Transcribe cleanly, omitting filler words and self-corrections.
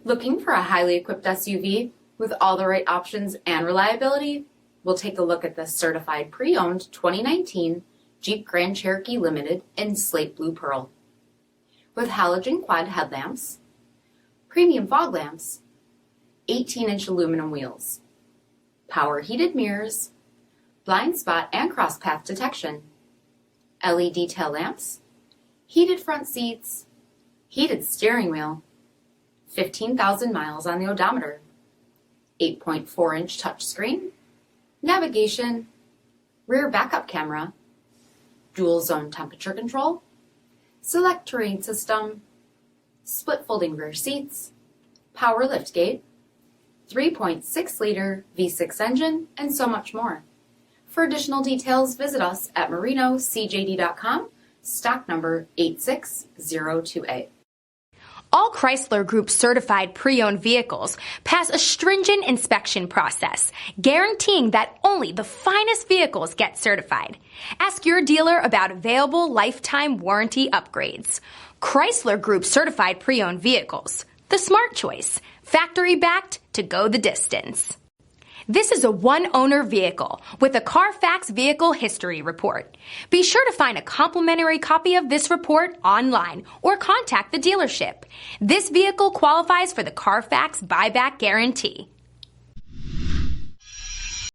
Looking for a highly equipped SUV with all the right options and reliability? We'll take a look at this certified pre-owned 2019 Jeep Grand Cherokee Limited in Slate Blue Pearl. With halogen quad headlamps, premium fog lamps, 18-inch aluminum wheels, power heated mirrors, blind spot and cross path detection, LED tail lamps, heated front seats, heated steering wheel, 15,000 miles on the odometer, 8.4-inch touchscreen, navigation, rear backup camera, dual zone temperature control, SELEC-TERRAIN system, split folding rear seats, power liftgate, 3.6-liter V6 engine, and so much more. For additional details, visit us at marinocjd.com, stock number 86028. All Chrysler Group certified pre-owned vehicles pass a stringent inspection process, guaranteeing that only the finest vehicles get certified. Ask your dealer about available lifetime warranty upgrades. Chrysler Group certified pre-owned vehicles, the smart choice, factory backed to go the distance. This is a one-owner vehicle with a CARFAX vehicle history report. Be sure to find a complimentary copy of this report online or contact the dealership. This vehicle qualifies for the CARFAX buyback guarantee.